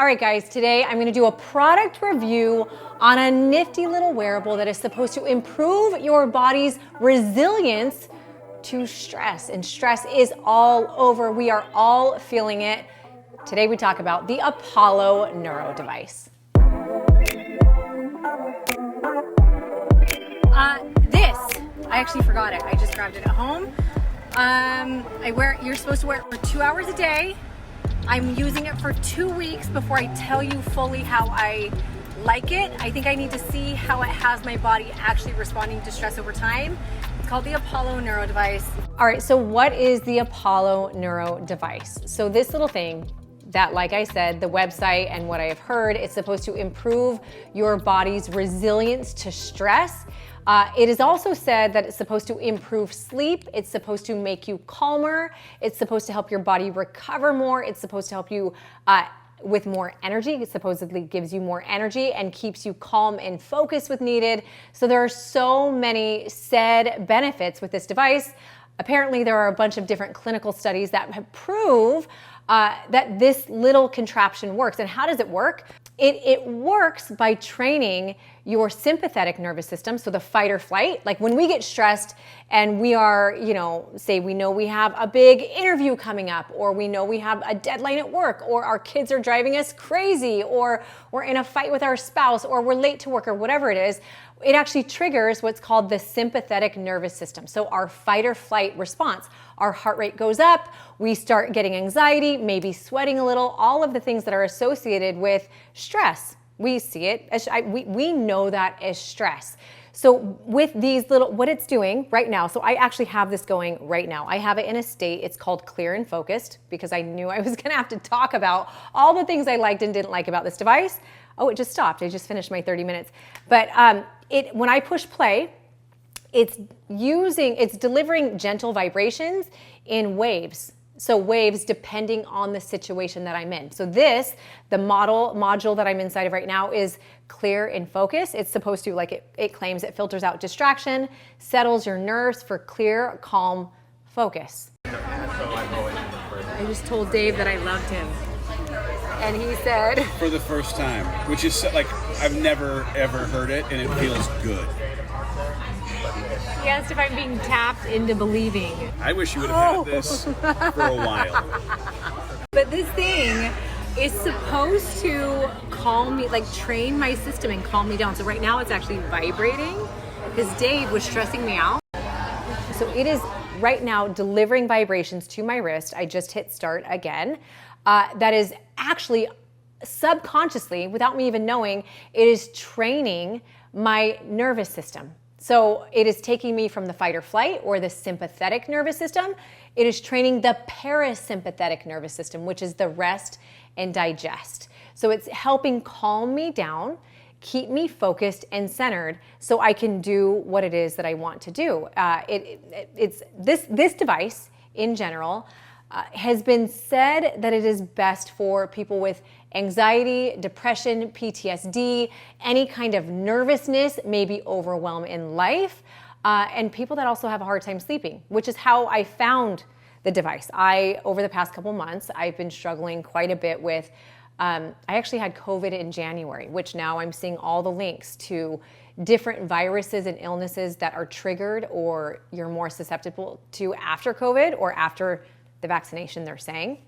All right, guys, today I'm gonna do a product review on a nifty little wearable that is supposed to improve your body's resilience to stress. And stress is all over. We are all feeling it. Today we talk about the Apollo Neuro device. I actually forgot it. I just grabbed it at home. You're supposed to wear it for 2 hours a day. I'm using it for 2 weeks before I tell you fully how I like it. I think I need to see how it has my body actually responding to stress over time. It's called the Apollo Neuro device. All right, so what is the Apollo Neuro device? So this little thing that, like I said, the website and what I have heard, it's supposed to improve your body's resilience to stress. It is also said that it's supposed to improve sleep. It's supposed to make you calmer. It's supposed to help your body recover more. It's supposed to help you with more energy. It supposedly gives you more energy and keeps you calm and focused when needed. So there are so many said benefits with this device. Apparently, there are a bunch of different clinical studies that prove that this little contraption works. And how does it work? It works by training your sympathetic nervous system, so the fight or flight. Like when we get stressed and we are, say we know we have a big interview coming up, or we know we have a deadline at work, or our kids are driving us crazy, or we're in a fight with our spouse, or we're late to work, or whatever it is, it actually triggers what's called the sympathetic nervous system. So our fight or flight response, our heart rate goes up, we start getting anxiety, maybe sweating a little, all of the things that are associated with stress. We see it, as, we know that as stress. So with these what it's doing right now, so I actually have this going right now. I have it in a state, it's called clear and focused, because I knew I was gonna have to talk about all the things I liked and didn't like about this device. Oh, it just stopped, I just finished my 30 minutes. But when I push play, it's delivering gentle vibrations in waves. So waves depending on the situation that I'm in. So the module that I'm inside of right now is clear and focus. It's supposed to, like it claims, it filters out distraction, settles your nerves for clear, calm focus. I just told Dave that I loved him. And he said... For the first time, which is like, I've never ever heard it and it feels good. He asked if I'm being tapped into believing. I wish you would have had this for a while. But this thing is supposed to calm me, like train my system and calm me down. So right now it's actually vibrating because Dave was stressing me out. So it is right now delivering vibrations to my wrist. I just hit start again. That is actually subconsciously, without me even knowing, it is training my nervous system. So it is taking me from the fight or flight or the sympathetic nervous system. It is training the parasympathetic nervous system, which is the rest and digest. So it's helping calm me down, keep me focused and centered so I can do what it is that I want to do. This device in general has been said that it is best for people with anxiety, depression, PTSD, any kind of nervousness, maybe overwhelm in life, and people that also have a hard time sleeping, which is how I found the device. Over the past couple months, I've been struggling quite a bit with, I actually had COVID in January, which now I'm seeing all the links to different viruses and illnesses that are triggered or you're more susceptible to after COVID or after the vaccination, they're saying.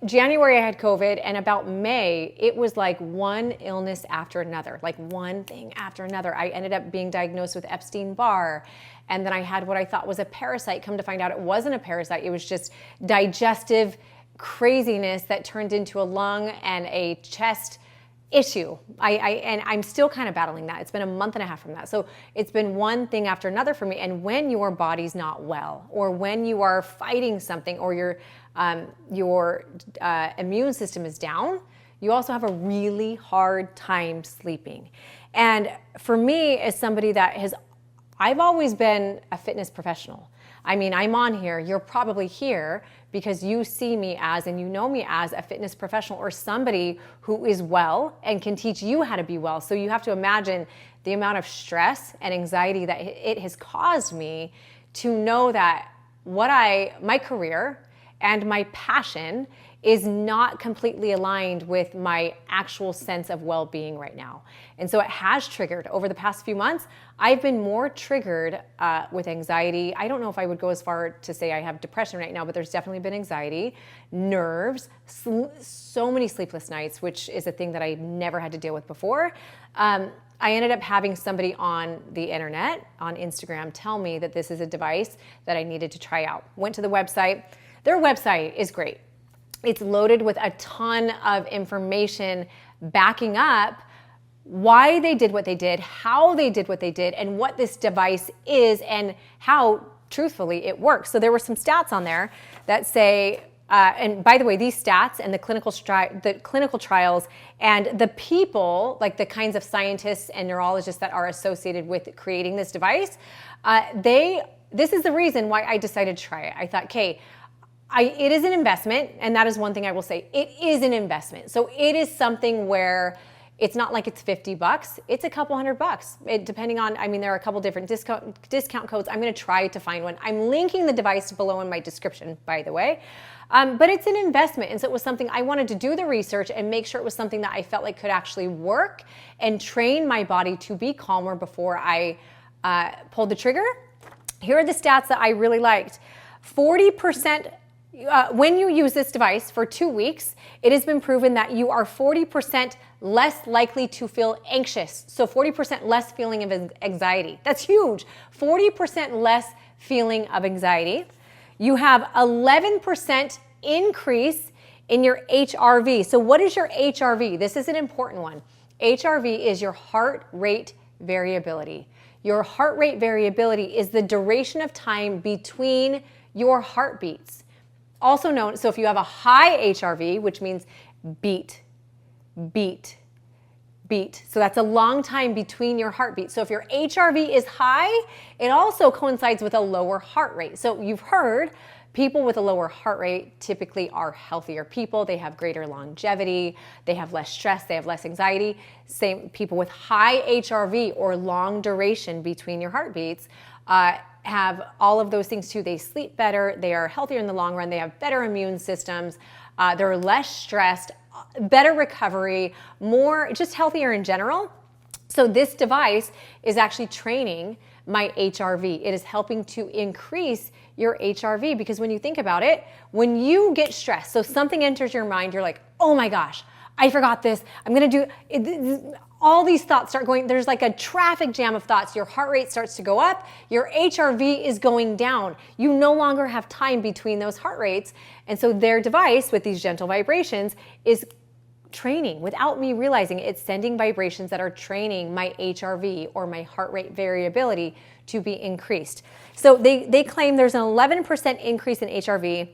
January I had COVID, and about May, it was like one illness after another, like one thing after another. I ended up being diagnosed with Epstein-Barr, and then I had what I thought was a parasite. Come to find out it wasn't a parasite, it was just digestive craziness that turned into a lung and a chest issue. And I'm still kind of battling that. It's been a month and a half from that. So it's been one thing after another for me. And when your body's not well, or when you are fighting something, or your immune system is down, you also have a really hard time sleeping. And for me, as somebody I've always been a fitness professional. I mean, I'm on here, you're probably here because you see me as, and you know me as a fitness professional or somebody who is well and can teach you how to be well. So you have to imagine the amount of stress and anxiety that it has caused me to know that my career and my passion is not completely aligned with my actual sense of well-being right now. And so it has triggered over the past few months. I've been more triggered with anxiety. I don't know if I would go as far to say I have depression right now, but there's definitely been anxiety, nerves, so many sleepless nights, which is a thing that I never had to deal with before. I ended up having somebody on the internet, on Instagram, tell me that this is a device that I needed to try out. Went to the website. Their website is great. It's loaded with a ton of information backing up why they did what they did, how they did what they did, and what this device is and how, truthfully, it works. So there were some stats on there that say, and by the way, these stats and the clinical trials and the people, like the kinds of scientists and neurologists that are associated with creating this device, this is the reason why I decided to try it. I thought, okay, it is an investment, and that is one thing I will say. It is an investment. So it is something where it's not like it's $50. It's a couple $100. Depending on, I mean, there are a couple different discount codes. I'm going to try to find one. I'm linking the device below in my description, by the way. But it's an investment. And so it was something I wanted to do the research and make sure it was something that I felt like could actually work and train my body to be calmer before I pulled the trigger. Here are the stats that I really liked. 40%. When you use this device for 2 weeks, it has been proven that you are 40% less likely to feel anxious. So 40% less feeling of anxiety. That's huge. 40% less feeling of anxiety. You have 11% increase in your HRV. So what is your HRV? This is an important one. HRV is your heart rate variability. Your heart rate variability is the duration of time between your heartbeats. Also known, so if you have a high HRV, which means beat, beat, beat. So that's a long time between your heartbeats. So if your HRV is high, it also coincides with a lower heart rate. So you've heard people with a lower heart rate typically are healthier people. They have greater longevity. They have less stress. They have less anxiety. Same people with high HRV or long duration between your heartbeats have all of those things too. They sleep better. They are healthier in the long run. They have better immune systems. They're less stressed, better recovery, more just healthier in general. So this device is actually training my HRV. It is helping to increase your HRV because when you think about it, when you get stressed, so something enters your mind, you're like, oh my gosh, I forgot this. I'm going to do it. All these thoughts start going, there's like a traffic jam of thoughts. Your heart rate starts to go up. Your HRV is going down. You no longer have time between those heart rates. And so their device with these gentle vibrations is training without me realizing it's sending vibrations that are training my HRV or my heart rate variability to be increased. So they claim there's an 11% increase in HRV.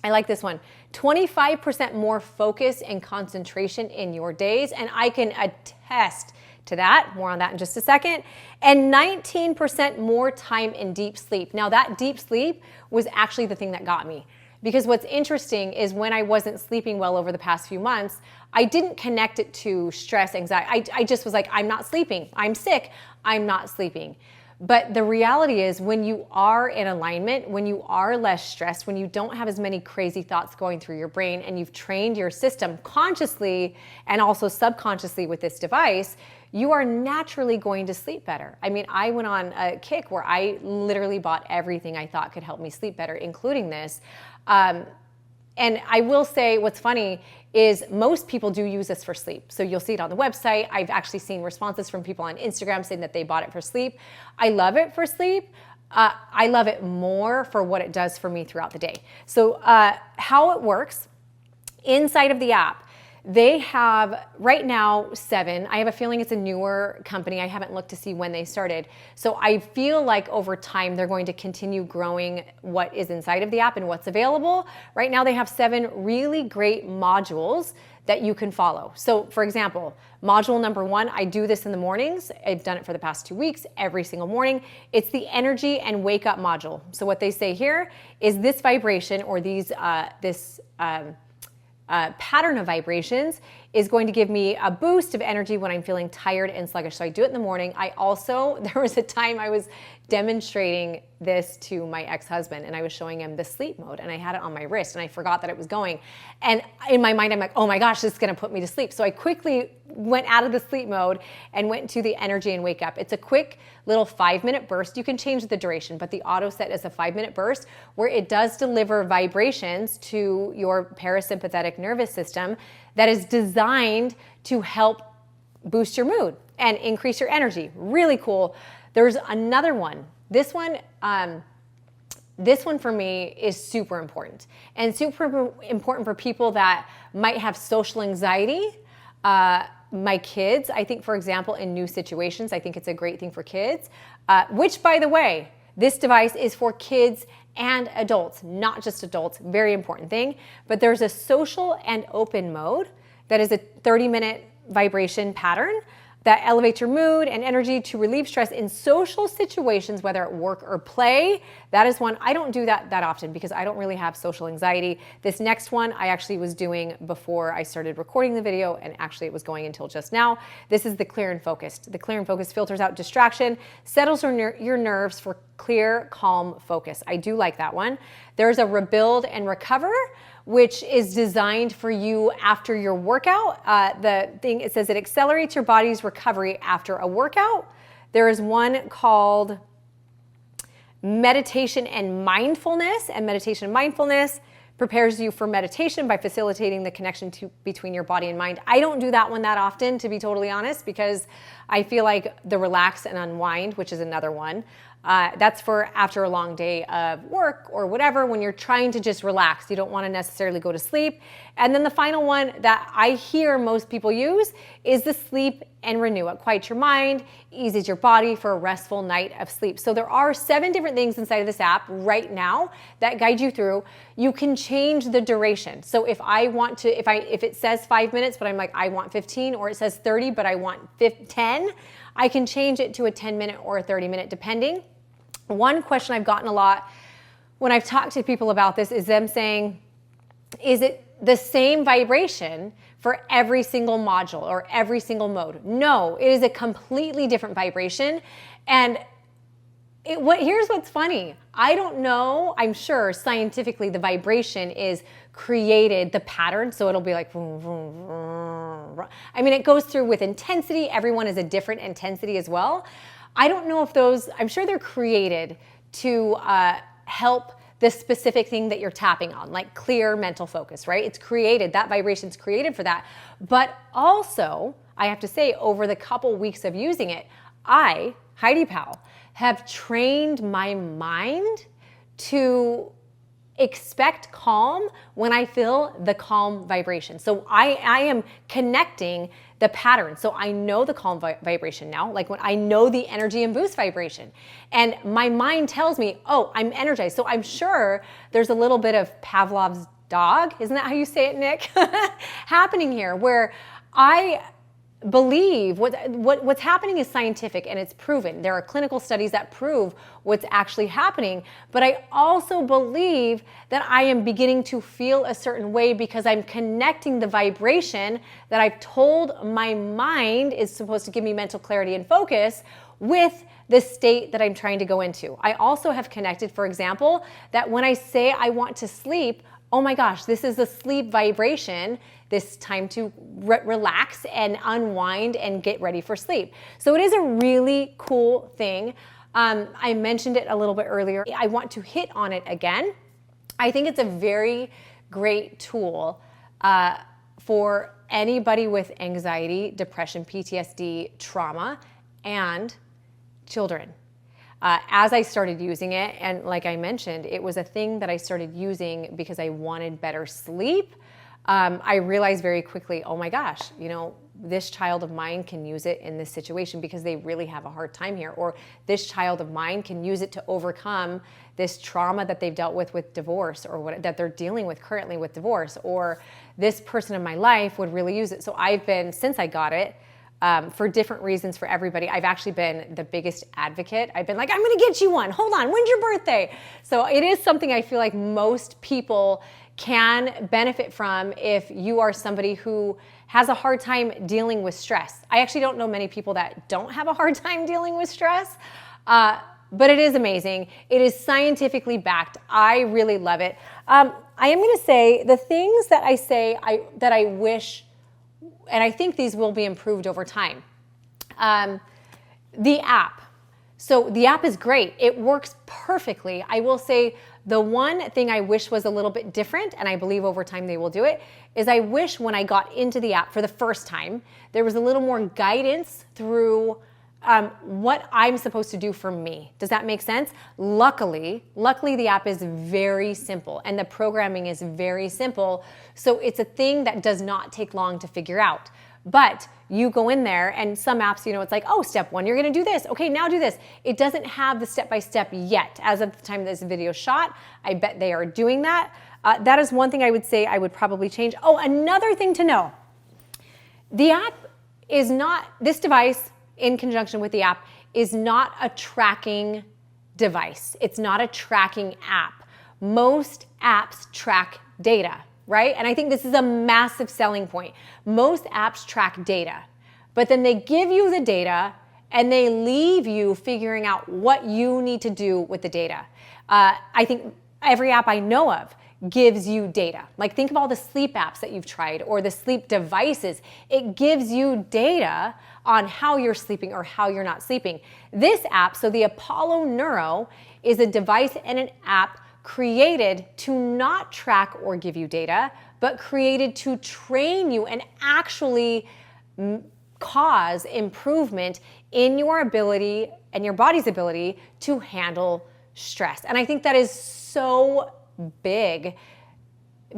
I like this one. 25% more focus and concentration in your days. And I can attest to that. More on that in just a second. And 19% more time in deep sleep. Now that deep sleep was actually the thing that got me. Because what's interesting is when I wasn't sleeping well over the past few months, I didn't connect it to stress, anxiety. I just was like, I'm not sleeping. I'm sick. I'm not sleeping. But the reality is when you are in alignment, when you are less stressed, when you don't have as many crazy thoughts going through your brain and you've trained your system consciously and also subconsciously with this device, you are naturally going to sleep better. I mean, I went on a kick where I literally bought everything I thought could help me sleep better, including this. And I will say what's funny is most people do use this for sleep. So you'll see it on the website. I've actually seen responses from people on Instagram saying that they bought it for sleep. I love it for sleep. I love it more for what it does for me throughout the day. So how it works, inside of the app, they have right now 7. I have a feeling it's a newer company. I haven't looked to see when they started. So I feel like over time they're going to continue growing what is inside of the app and what's available. Right now they have 7 really great modules that you can follow. So for example, module number 1, I do this in the mornings. I've done it for the past 2 weeks, every single morning. It's the energy and wake up module. So what they say here is this vibration or these, pattern of vibrations is going to give me a boost of energy when I'm feeling tired and sluggish. So I do it in the morning. There was a time I was demonstrating this to my ex-husband and I was showing him the sleep mode and I had it on my wrist and I forgot that it was going. And in my mind, I'm like, oh my gosh, this is gonna put me to sleep. So I quickly went out of the sleep mode and went to the energy and wake up. It's a quick little 5-minute burst. You can change the duration, but the auto set is a 5-minute burst where it does deliver vibrations to your parasympathetic nervous system that is designed to help boost your mood and increase your energy. Really cool. There's another one. This one for me is super important and super important for people that might have social anxiety. My kids, I think, for example, in new situations, I think it's a great thing for kids, which, by the way, this device is for kids and adults, not just adults. Very important thing. But there's a social and open mode that is a 30-minute vibration pattern that elevates your mood and energy to relieve stress in social situations, whether at work or play. That is one. I don't do that often because I don't really have social anxiety. This next one I actually was doing before I started recording the video, and actually it was going until just now. This is the clear and focused. The clear and focused filters out distraction, settles your nerves for clear, calm focus. I do like that one. There's a rebuild and recover, which is designed for you after your workout. It says it accelerates your body's recovery after a workout. There is one called meditation and mindfulness, and meditation and mindfulness prepares you for meditation by facilitating the connection between your body and mind. I don't do that one that often, to be totally honest, because I feel like the relax and unwind, which is another one, that's for after a long day of work or whatever, when you're trying to just relax. You don't want to necessarily go to sleep. And then the final one that I hear most people use is the sleep and renew. It quiets your mind, eases your body for a restful night of sleep. So there are 7 different things inside of this app right now that guide you through. You can change the duration. So if it says 5 minutes, but I'm like, I want 15, or it says 30, but I want 10, I can change it to a 10-minute or a 30-minute, depending. One question I've gotten a lot when I've talked to people about this is them saying, is it the same vibration for every single module or every single mode? No, it is a completely different vibration. And here's what's funny. I don't know, I'm sure scientifically the vibration is created, the pattern, so it'll be like, vroom, vroom, vroom. I mean, it goes through with intensity. Everyone is a different intensity as well. I don't know if I'm sure they're created to help the specific thing that you're tapping on, like clear mental focus, right? It's created, that vibration's created for that. But also, I have to say, over the couple weeks of using it, I, Heidi Powell, have trained my mind to expect calm when I feel the calm vibration. So I am connecting the pattern. So I know the calm vibration now, like when I know the energy and boost vibration. And my mind tells me, oh, I'm energized. So I'm sure there's a little bit of Pavlov's dog, isn't that how you say it, Nick? Happening here, where I believe what's happening is scientific and it's proven. There are clinical studies that prove what's actually happening, but I also believe that I am beginning to feel a certain way because I'm connecting the vibration that I've told my mind is supposed to give me mental clarity and focus with the state that I'm trying to go into. I also have connected, for example, that when I say I want to sleep, oh my gosh, this is the sleep vibration, this time to relax and unwind and get ready for sleep. So it is a really cool thing. I mentioned it a little bit earlier. I want to hit on it again. I think it's a very great tool for anybody with anxiety, depression, PTSD, trauma, and children. As I started using it, and like I mentioned, it was a thing that I started using because I wanted better sleep. I realized very quickly, oh my gosh, this child of mine can use it in this situation because they really have a hard time here. Or this child of mine can use it to overcome this trauma that they've dealt with divorce, or that they're dealing with currently with divorce. Or this person in my life would really use it. So I've been, since I got it, for different reasons for everybody, I've actually been the biggest advocate. I've been like, I'm going to get you one. Hold on. When's your birthday? So it is something I feel like most people can benefit from if you are somebody who has a hard time dealing with stress. I actually don't know many people that don't have a hard time dealing with stress, but it is amazing. It is scientifically backed. I really love it. I am going to say the things that I say that I wish, and I think these will be improved over time. The app. So the app is great. It works perfectly. I will say the one thing I wish was a little bit different, and I believe over time they will do it, is I wish when I got into the app for the first time, there was a little more guidance through what I'm supposed to do for me. Does that make sense? Luckily, the app is very simple and the programming is very simple. So it's a thing that does not take long to figure out. But you go in there and some apps, it's like, oh, step 1, you're going to do this. Okay, now do this. It doesn't have the step-by-step yet. As of the time this video shot, I bet they are doing that. That is one thing I would say I would probably change. Oh, another thing to know. The app is not, this device in conjunction with the app is not a tracking device. It's not a tracking app. Most apps track data, right? And I think this is a massive selling point. Most apps track data, but then they give you the data and they leave you figuring out what you need to do with the data. I think every app I know of gives you data. Like think of all the sleep apps that you've tried or the sleep devices. It gives you data on how you're sleeping or how you're not sleeping. This app, so the Apollo Neuro, is a device and an app created to not track or give you data, but created to train you and actually cause improvement in your ability and your body's ability to handle stress. And I think that is so big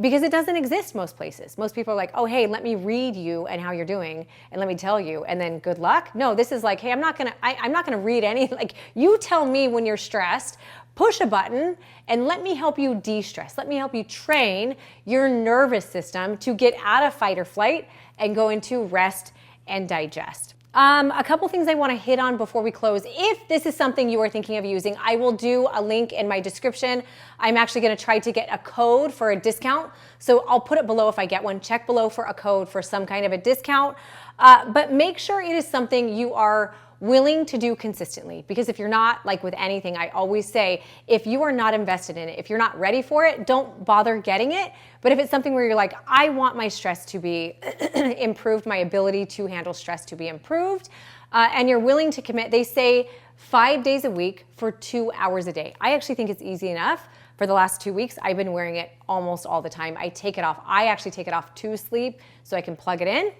because it doesn't exist most places. Most people are like, oh, hey, let me read you and how you're doing and let me tell you and then good luck. No, this is like, hey, I'm not gonna read any, like you tell me when you're stressed, push a button and let me help you de-stress. Let me help you train your nervous system to get out of fight or flight and go into rest and digest. A couple things I want to hit on before we close. If this is something you are thinking of using, I will do a link in my description. I'm actually going to try to get a code for a discount. So I'll put it below if I get one. Check below for a code for some kind of a discount. But make sure it is something you are willing to do consistently. Because if you're not, like with anything, I always say, if you are not invested in it, if you're not ready for it, don't bother getting it. But if it's something where you're like, I want my stress to be improved, my ability to handle stress to be improved, and you're willing to commit, they say 5 days a week for 2 hours a day. I actually think it's easy enough. For the last 2 weeks, I've been wearing it almost all the time. I take it off. I actually take it off to sleep so I can plug it in.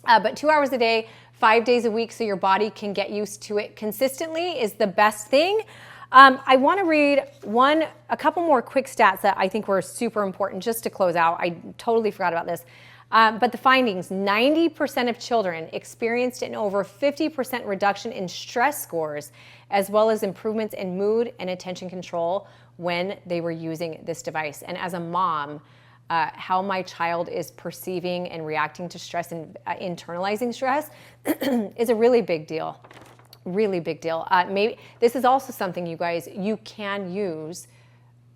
But 2 hours a day, 5 days a week so your body can get used to it consistently is the best thing. I want to read a couple more quick stats that I think were super important just to close out. I totally forgot about this. But the findings, 90% of children experienced an over 50% reduction in stress scores, as well as improvements in mood and attention control when they were using this device. And as a mom, how my child is perceiving and reacting to stress and internalizing stress is a really big deal. Really big deal. Maybe this is also something you guys, you can use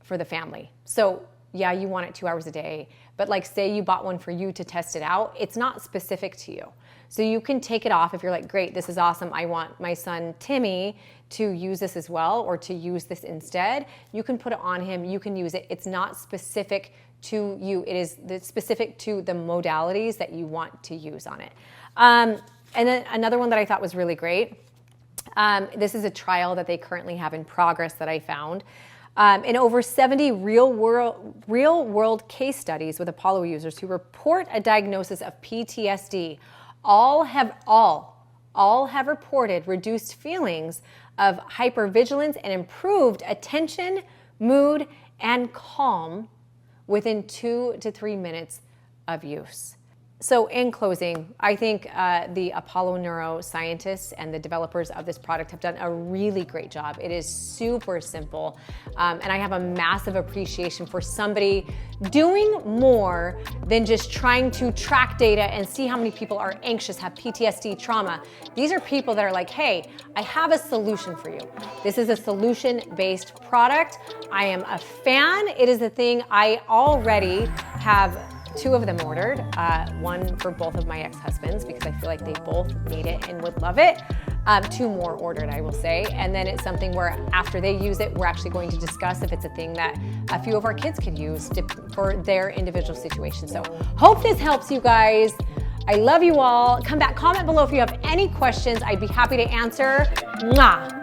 for the family. So yeah, you want it 2 hours a day, but like say you bought one for you to test it out, it's not specific to you. So you can take it off if you're like, great, this is awesome. I want my son Timmy to use this as well or to use this instead. You can put it on him, you can use it. It's not specific to you. It is specific to the modalities that you want to use on it. And then another one that I thought was really great. This is a trial that they currently have in progress that I found. In over 70 real world case studies with Apollo users who report a diagnosis of PTSD, all have reported reduced feelings of hypervigilance and improved attention, mood, and calm within 2 to 3 minutes of use. So in closing, I think the Apollo Neuro scientists and the developers of this product have done a really great job. It is super simple. And I have a massive appreciation for somebody doing more than just trying to track data and see how many people are anxious, have PTSD, trauma. These are people that are like, hey, I have a solution for you. This is a solution-based product. I am a fan. It is the thing I already have 2 of them ordered, one for both of my ex-husbands because I feel like they both need it and would love it. 2 more ordered, I will say. And then it's something where after they use it, we're actually going to discuss if it's a thing that a few of our kids could use for their individual situation. So hope this helps you guys. I love you all. Come back, comment below if you have any questions. I'd be happy to answer. Mwah.